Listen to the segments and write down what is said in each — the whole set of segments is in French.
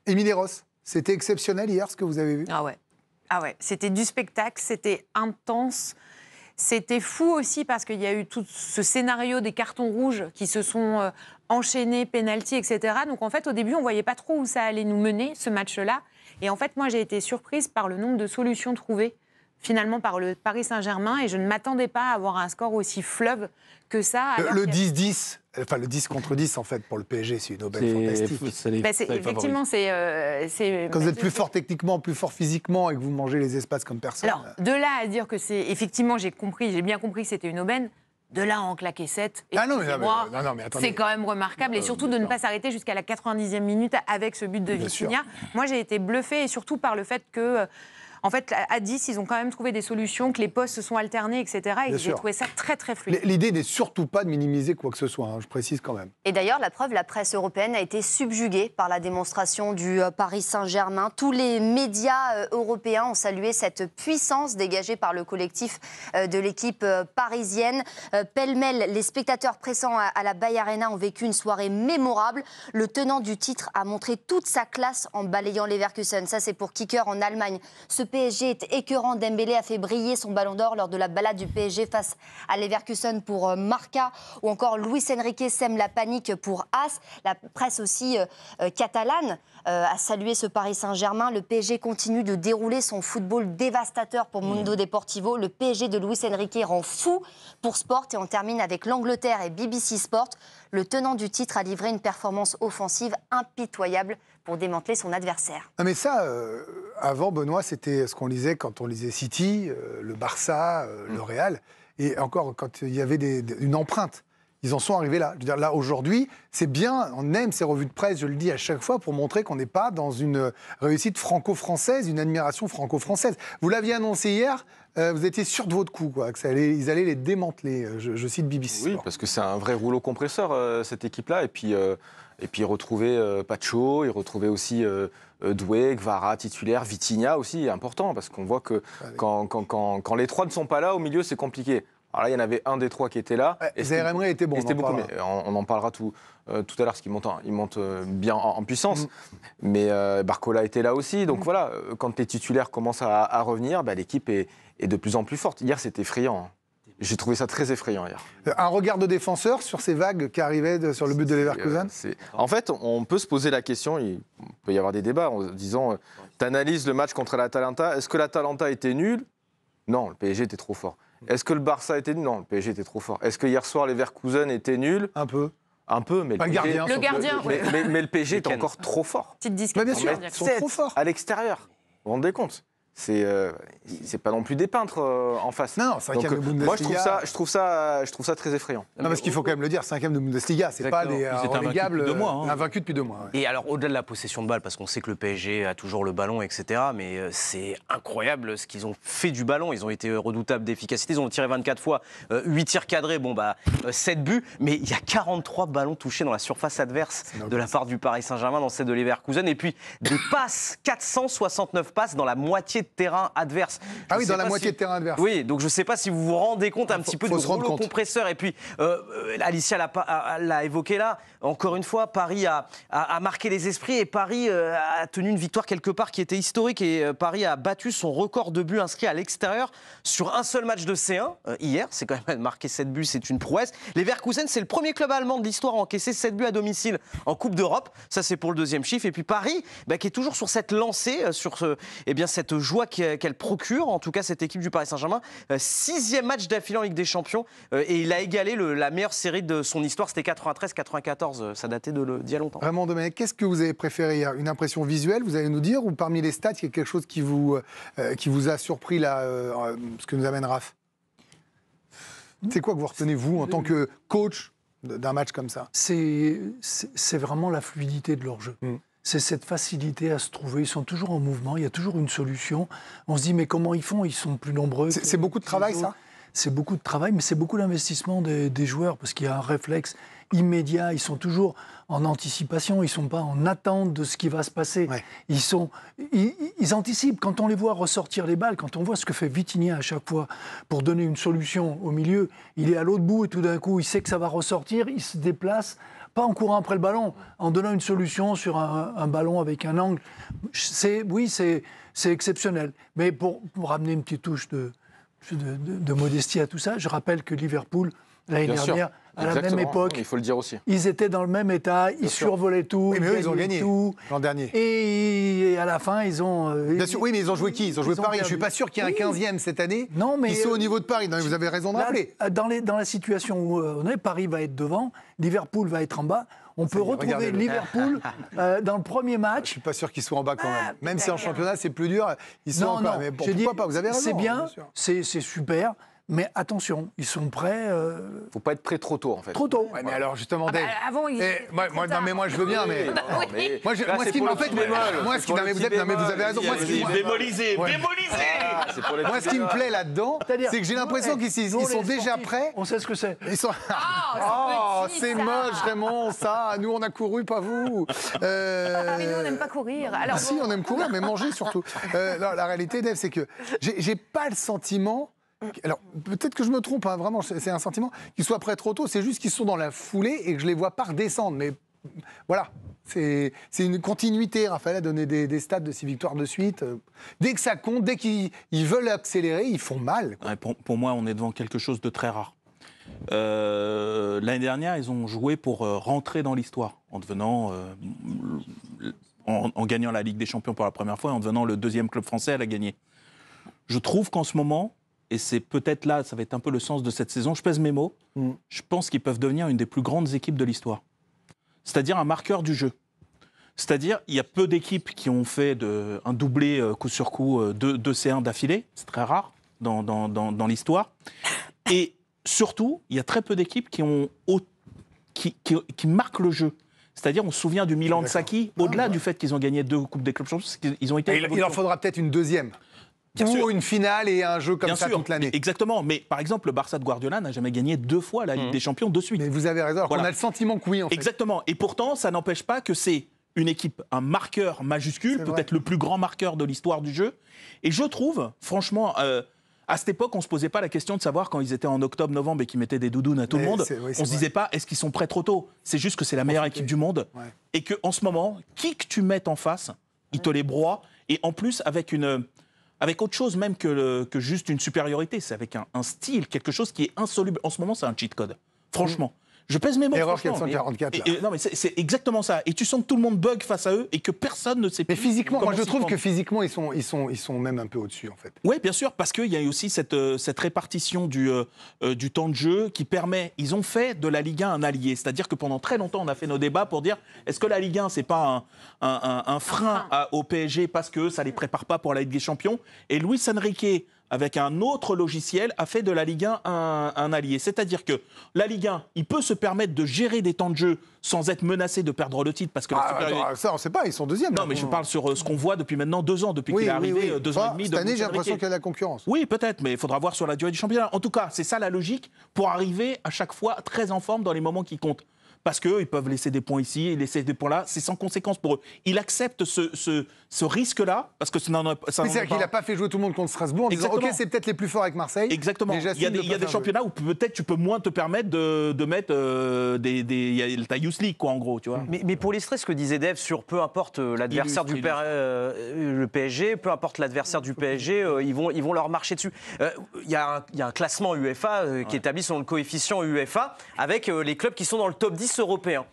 Émilie Ross, c'était exceptionnel hier ce que vous avez vu? Ah ouais, c'était du spectacle, c'était intense. C'était fou aussi parce qu'il y a eu tout ce scénario des cartons rouges qui se sont enchaînés, pénalty, etc. Donc en fait, au début, on ne voyait pas trop où ça allait nous mener, ce match-là. Et en fait, moi, j'ai été surprise par le nombre de solutions trouvées, finalement, par le Paris Saint-Germain. Et je ne m'attendais pas à avoir un score aussi fleuve que ça. Le 10-10, enfin le 10 contre 10, en fait, pour le PSG, c'est une aubaine fantastique. Effectivement, c'est... Quand vous êtes plus fort techniquement, plus fort physiquement et que vous mangez les espaces comme personne... Alors, de là à dire que c'est... Effectivement, j'ai bien compris que c'était une aubaine. De là à en claquer 7, mais c'est quand même remarquable. Et surtout de ne pas s'arrêter jusqu'à la 90e minute avec ce but de Vitinha. Moi, j'ai été bluffée, et surtout par le fait que... En fait, à 10, ils ont quand même trouvé des solutions, que les postes se sont alternés, etc. Et j'ai trouvé ça très, très fluide. L'idée n'est surtout pas de minimiser quoi que ce soit, hein, je précise quand même. Et d'ailleurs, la preuve, la presse européenne a été subjuguée par la démonstration du Paris Saint-Germain. Tous les médias européens ont salué cette puissance dégagée par le collectif de l'équipe parisienne. Pêle-mêle, les spectateurs pressants à la Bay Arena ont vécu une soirée mémorable. Le tenant du titre a montré toute sa classe en balayant Leverkusen. Ça, c'est pour Kicker en Allemagne. Ce PSG est écœurant. Dembélé a fait briller son ballon d'or lors de la balade du PSG face à Leverkusen pour Marca, ou encore Luis Enrique sème la panique pour As. La presse aussi catalane a salué ce Paris Saint-Germain. Le PSG continue de dérouler son football dévastateur pour Mundo Deportivo. Le PSG de Luis Enrique rend fou pour Sport, et on termine avec l'Angleterre et BBC Sport. Le tenant du titre a livré une performance offensive impitoyable pour démanteler son adversaire. Ah mais ça, avant, Benoît, c'était ce qu'on lisait quand on lisait City, le Barça, le Real. Et encore, quand il y avait une empreinte, ils en sont arrivés là. Je veux dire, là, aujourd'hui, c'est bien, on aime ces revues de presse, je le dis à chaque fois, pour montrer qu'on n'est pas dans une réussite franco-française, une admiration franco-française. Vous l'aviez annoncé hier, vous étiez sûr de votre coup, quoi, que ils allaient les démanteler. Je cite BBC Sport. Oui, parce que c'est un vrai rouleau compresseur, cette équipe-là. Et puis ils retrouvaient Pacho, ils retrouvaient aussi Doué, Gvara, titulaire, Vitinha aussi, important, parce qu'on voit que quand les trois ne sont pas là, au milieu, c'est compliqué. Alors là, il y en avait un des trois qui était là. Zaïre Emery était bon. On en parlera tout à l'heure, parce qu'il monte bien en puissance. Mais Barcola était là aussi. Donc voilà, quand les titulaires commencent à revenir, l'équipe est de plus en plus forte. Hier, c'était effrayant. J'ai trouvé ça très effrayant hier. Un regard de défenseur sur ces vagues qui arrivaient sur le but de Leverkusen. En fait, on peut se poser la question, il peut y avoir des débats en disant, tu analyses le match contre l'Atalanta, est-ce que l'Atalanta était nul? Non, le PSG était trop fort. Est-ce que le Barça était nul? Non, le PSG était trop fort. Est-ce que hier soir, Leverkusen était nul? Un peu, mais le gardien. Mais le PSG est encore trop fort. Petite discussion. Bien sûr, ils sont trop forts. À l'extérieur, vous vous rendez compte? C'est pas non plus des peintres en face. Non, 5e de Bundesliga. Moi, je trouve ça très effrayant. Non, parce qu'il faut quand même le dire, 5e de Bundesliga, c'est pas des relégables invaincus depuis 2 mois. Et alors, au-delà de la possession de balle, parce qu'on sait que le PSG a toujours le ballon, etc., mais c'est incroyable ce qu'ils ont fait du ballon. Ils ont été redoutables d'efficacité. Ils ont tiré 24 fois, 8 tirs cadrés, 7 buts, mais il y a 43 ballons touchés dans la surface adverse de la part du Paris Saint-Germain dans celle de Leverkusen. Et puis, des passes, 469 passes dans la moitié de terrain adverse. Ah oui, dans la moitié de terrain adverse. Oui, donc je ne sais pas si vous vous rendez compte un petit peu du rouleau compresseur. Et puis, Alicia l'a évoqué là, encore une fois, Paris a marqué les esprits, et Paris a tenu une victoire quelque part qui était historique, et Paris a battu son record de buts inscrits à l'extérieur sur un seul match de C1 hier. C'est quand même marqué 7 buts, c'est une prouesse. Leverkusen, c'est le premier club allemand de l'histoire à encaisser 7 buts à domicile en Coupe d'Europe. Ça, c'est pour le deuxième chiffre. Et puis Paris, qui est toujours sur cette lancée, sur cette joie qu'elle procure, en tout cas cette équipe du Paris Saint-Germain. 6e match d'affilée en Ligue des Champions, et il a égalé la meilleure série de son histoire, c'était 93-94, ça datait d'il y a longtemps. Vraiment, Dominique, qu'est-ce que vous avez préféré hier? Une impression visuelle, vous allez nous dire, ou parmi les stats, il y a quelque chose qui vous a surpris là, ce que nous amène Raph? C'est quoi que vous retenez, vous, en tant que coach d'un match comme ça? C'est vraiment la fluidité de leur jeu. C'est cette facilité à se trouver. Ils sont toujours en mouvement, il y a toujours une solution. On se dit, mais comment ils font? Ils sont plus nombreux. C'est beaucoup de travail, ça? C'est beaucoup de travail, mais c'est beaucoup d'investissement des joueurs, parce qu'il y a un réflexe immédiat. Ils sont toujours en anticipation, ils ne sont pas en attente de ce qui va se passer. Ouais. Ils anticipent. Quand on les voit ressortir les balles, quand on voit ce que fait Vitinha à chaque fois pour donner une solution au milieu, il est à l'autre bout et tout d'un coup, il sait que ça va ressortir, il se déplace pas en courant après le ballon, en donnant une solution sur un ballon avec un angle. C'est exceptionnel. Mais pour ramener une petite touche de modestie à tout ça, je rappelle que Liverpool, l'année dernière, à la même époque, il faut le dire aussi. Ils étaient dans le même état, ils survolaient tout, ils ont gagné tout. L'an dernier. Et à la fin, ils ont... Bien sûr, oui, mais ils ont joué qui? Ils ont joué Paris. Je ne suis pas sûr qu'il y ait un 15e cette année. Non, mais ils sont au niveau de Paris. Non, vous avez raison de rappeler. Dans la situation où on est, Paris va être devant, Liverpool va être en bas. On peut retrouver Liverpool dans le premier match. Je ne suis pas sûr qu'ils soient en bas quand même. Même si en championnat, c'est plus dur, ils sont en bas. Mais pourquoi pas? Vous avez raison. C'est bien, c'est super. Mais attention, ils sont prêts. Faut pas être prêt trop tôt, en fait. Trop tôt. Ouais, mais alors, justement, Dave. Avant, moi, je veux bien, mais. Moi, ce qui m'en fait. Moi, ce qui. Non, mais vous avez raison. Démolisé. Moi, ce qui me plaît là-dedans, c'est que j'ai l'impression qu'ils sont déjà prêts. On sait ce que c'est. Ils sont. Oh, c'est moche, Raymond, ça. Nous, on a couru, pas vous. Paris, nous, on n'aime pas courir. Alors, si, on aime courir, mais manger surtout. Non, la réalité, Dave, c'est que j'ai pas le sentiment. Alors, peut-être que je me trompe, hein, vraiment, c'est un sentiment, qu'ils soient prêts trop tôt, c'est juste qu'ils sont dans la foulée et que je les vois pas redescendre. Mais voilà, c'est une continuité. Raphaël a donné des stats de 6 victoires de suite. Dès que ça compte, dès qu'ils veulent accélérer, ils font mal. Ouais, pour moi, on est devant quelque chose de très rare. L'année dernière, ils ont joué pour rentrer dans l'histoire, en devenant, en gagnant la Ligue des Champions pour la première fois et en devenant le 2e club français à la gagner. Je trouve qu'en ce moment, et c'est peut-être là, ça va être un peu le sens de cette saison, je pèse mes mots, je pense qu'ils peuvent devenir une des plus grandes équipes de l'histoire. C'est-à-dire un marqueur du jeu. C'est-à-dire, il y a peu d'équipes qui ont fait un doublé coup sur coup de C1 d'affilée, c'est très rare dans l'histoire. Et surtout, il y a très peu d'équipes qui marquent le jeu. C'est-à-dire, on se souvient du Milan de Sacchi, au-delà du fait qu'ils ont gagné 2 Coupes des clubs champions, ils ont été... Il en faudra peut-être une deuxième. Ou une finale et un jeu comme ça toute l'année. Exactement. Mais par exemple, le Barça de Guardiola n'a jamais gagné 2 fois la Ligue des Champions de suite. Mais vous avez raison. Voilà. On a le sentiment que oui, en fait. Exactement. Et pourtant, ça n'empêche pas que c'est une équipe, un marqueur majuscule, peut-être le plus grand marqueur de l'histoire du jeu. Et je trouve, franchement, à cette époque, on ne se posait pas la question de savoir quand ils étaient en octobre, novembre et qu'ils mettaient des doudounes à tout le monde. On ne se disait pas, est-ce qu'ils sont prêts trop tôt? C'est juste que c'est la meilleure équipe du monde. Ouais. Et qu'en ce moment, qui que tu mettes en face, il te les broie. Et en plus, avec autre chose même que juste une supériorité, c'est avec un style, quelque chose qui est insoluble. En ce moment, c'est un cheat code. Franchement. Je pèse mes mots. Erreur 444. Non, mais c'est exactement ça. Et tu sens que tout le monde bug face à eux et que personne ne sait plus. Mais physiquement, moi je trouve que physiquement, ils sont même un peu au-dessus, en fait. Oui, bien sûr, parce qu'il y a aussi cette répartition du temps de jeu qui permet. Ils ont fait de la Ligue 1 un allié. C'est-à-dire que pendant très longtemps, on a fait nos débats pour dire est-ce que la Ligue 1, c'est pas un frein au PSG parce que ça les prépare pas pour la Ligue des Champions? Et Luis Enrique, avec un autre logiciel, a fait de la Ligue 1 un allié. C'est-à-dire que la Ligue 1, il peut se permettre de gérer des temps de jeu sans être menacé de perdre le titre. Parce que ça, on ne sait pas, ils sont deuxièmes. Non, mais je parle sur ce qu'on voit depuis maintenant 2 ans, depuis qu'il est arrivé, 2 ans et demi. Cette année, j'ai l'impression qu'il y a de la concurrence. Oui, peut-être, mais il faudra voir sur la durée du championnat. En tout cas, c'est ça la logique pour arriver à chaque fois très en forme dans les moments qui comptent. Parce qu'ils peuvent laisser des points ici, laisser des points là, c'est sans conséquence pour eux. Il accepte ce risque-là, parce que ça n'en est pas. C'est-à-dire qu'il n'a pas fait jouer tout le monde contre Strasbourg en disant ok, c'est peut-être les plus forts avec Marseille. Exactement. Il y a des championnats où peut-être tu peux moins te permettre de mettre ta Youth League, quoi, en gros, tu vois. Mais pour illustrer ce que disait Dave sur peu importe l'adversaire le PSG, peu importe l'adversaire du PSG, ils vont leur marcher dessus. Il y a un classement UEFA qui est établi selon le coefficient UEFA avec les clubs qui sont dans le top 10 européen.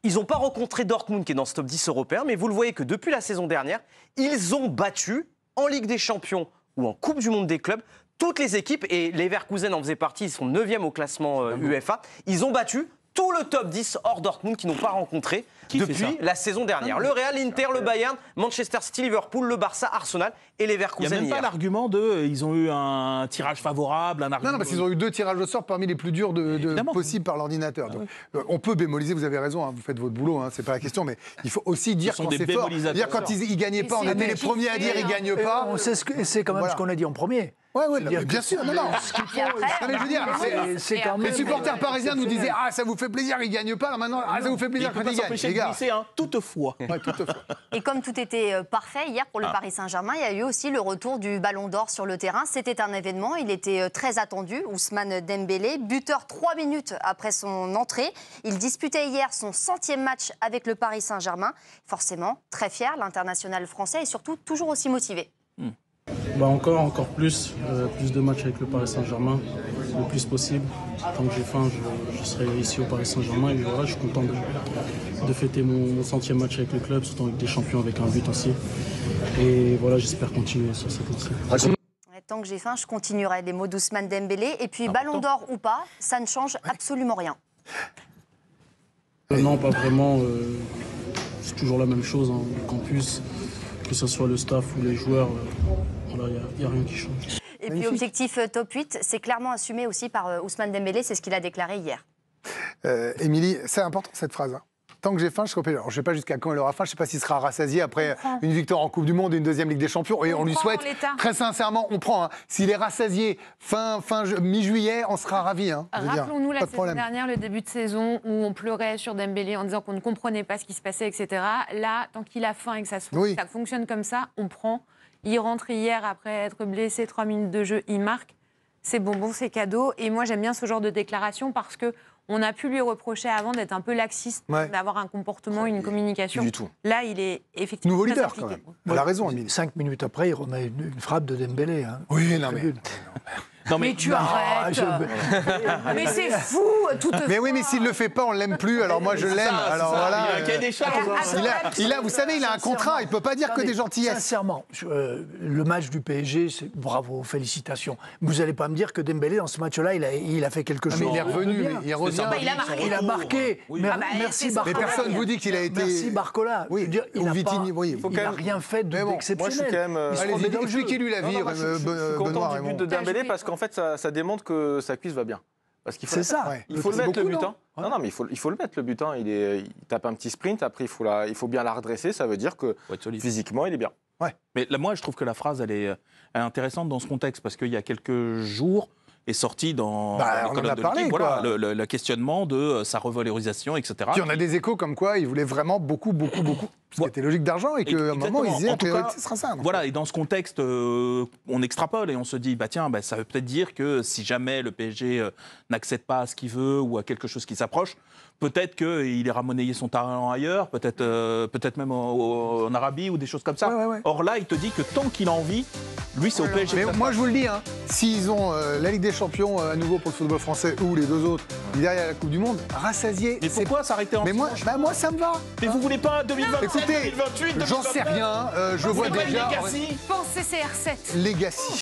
Ils n'ont pas rencontré Dortmund qui est dans ce top 10 européen, mais vous le voyez que depuis la saison dernière, ils ont battu en Ligue des Champions ou en Coupe du Monde des clubs toutes les équipes, et Leverkusen en faisait partie, ils sont 9e au classement UEFA. Ils ont battu tout le top 10 hors Dortmund qui n'ont pas rencontré depuis la saison dernière. Le Real, l'Inter, le Bayern, Manchester City, Liverpool, le Barça, Arsenal et Leverkusen. Il n'y a même pas l'argument ils ont eu un tirage favorable. Non, parce qu'ils ont eu 2 tirages au sort parmi les plus durs possibles par l'ordinateur. Donc, on peut bémoliser, vous avez raison, vous faites votre boulot, c'est pas la question, mais il faut aussi dire quand c'est fort. Dire quand ils ne gagnaient pas, on était les premiers à dire ils ne gagnent pas. C'est quand même ce qu'on a dit en premier. Ouais, bien sûr, non. Mais je veux dire, c'est quand même... les supporters parisiens nous disaient « Ah, ça vous fait plaisir, ils gagnent pas, maintenant, ça vous fait plaisir quand ils gagnent, les gars. » Toutefois. Et comme tout était parfait hier pour le Paris Saint-Germain, il y a eu aussi le retour du Ballon d'Or sur le terrain. C'était un événement, il était très attendu. Ousmane Dembélé, buteur 3 minutes après son entrée. Il disputait hier son 100e match avec le Paris Saint-Germain. Forcément, très fier, l'international français et surtout toujours aussi motivé. Encore plus de matchs avec le Paris Saint-Germain, le plus possible. Tant que j'ai faim, je serai ici au Paris Saint-Germain. Et voilà, je suis content de fêter mon 100e match avec le club, surtout avec des champions, avec un but aussi. Et voilà, j'espère continuer sur cette lancée. Tant que j'ai faim, je continuerai, les mots d'Ousmane Dembélé. Et puis, Ballon d'Or ou pas, ça ne change absolument rien. Non, pas vraiment. C'est toujours la même chose, hein, le campus, que ce soit le staff ou les joueurs. Voilà, il n'y a rien qui change. Et puis, objectif top 8, c'est clairement assumé aussi par Ousmane Dembélé, c'est ce qu'il a déclaré hier. Émilie, c'est important cette phrase. Hein. Tant que j'ai faim, je compétis. Alors, je ne sais pas jusqu'à quand il aura faim, je ne sais pas s'il sera rassasié après une victoire en Coupe du Monde et une deuxième Ligue des Champions. Et on lui souhaite, très sincèrement, on prend. Hein. S'il est rassasié mi-juillet, on sera ravis. Hein, rappelons-nous la saison dernière, le début de saison, où on pleurait sur Dembélé en disant qu'on ne comprenait pas ce qui se passait, etc. Là, tant qu'il a faim et que ça fonctionne comme ça, on prend. Il rentre hier après être blessé, 3 minutes de jeu, il marque. C'est bonbon, c'est cadeau. Et moi, j'aime bien ce genre de déclaration parce que on a pu lui reprocher avant d'être un peu laxiste, d'avoir un comportement, une communication. Du tout. Là, il est effectivement nouveau leader, impliqué. quand même. Elle a raison, Émilie. 5 minutes après, on a une frappe de Dembélé. Hein. Oui, non, mais... Non, mais tu arrêtes. Mais c'est fou, Mais oui, mais s'il le fait pas, on l'aime plus. Alors moi, je l'aime. Alors voilà. Il a un cahier des charges. Vous savez, il a un contrat. Il peut pas dire que des gentillesses. Sincèrement, le match du PSG, c'est bravo, félicitations. Vous allez pas me dire que Dembélé dans ce match-là, il a fait quelque chose. Mais il est revenu, il revient. Il a marqué. Merci Barcola. Mais personne vous dit qu'il a été. Merci Barcola. Oui. Il n'a rien fait d'exceptionnel. Moi, je suis quand même. Allez, expliquez-lui la vie, Benoît. Du but de Dembélé parce qu'en fait, ça démontre que sa cuisse va bien. Parce qu'il faut, il faut le mettre, le butin. Non, mais il faut le mettre, le butin. Il tape un petit sprint, après il faut bien la redresser. Ça veut dire que physiquement, il est bien. Ouais. Mais là, moi, je trouve que la phrase, elle est intéressante dans ce contexte, parce qu'il y a quelques jours est sorti dans les colonnes de l'équipe, voilà, le questionnement de sa revalorisation, etc. Puis on a des échos comme quoi il voulait vraiment beaucoup. Ce qui était logique d'argent et qu'à un moment, il disait que ce sera ça. Voilà, et dans ce contexte, on extrapole et on se dit, ça veut peut-être dire que si jamais le PSG n'accède pas à ce qu'il veut ou à quelque chose qui s'approche, peut-être qu'il ira monnayer son talent ailleurs, peut-être même en Arabie ou des choses comme ça. Ouais. Or là, il te dit que tant qu'il a envie, lui, c'est au PSG. Mais moi, je vous le dis, hein, s'ils ont la Ligue des Champions à nouveau pour le football français ou les deux autres, derrière la Coupe du Monde, rassasiés. Mais pourquoi s'arrêter en Mais moi, ça me va. Mais vous voulez pas 2027, 2028, j'en sais rien. Je vois déjà. Pensez CR7. Legacy.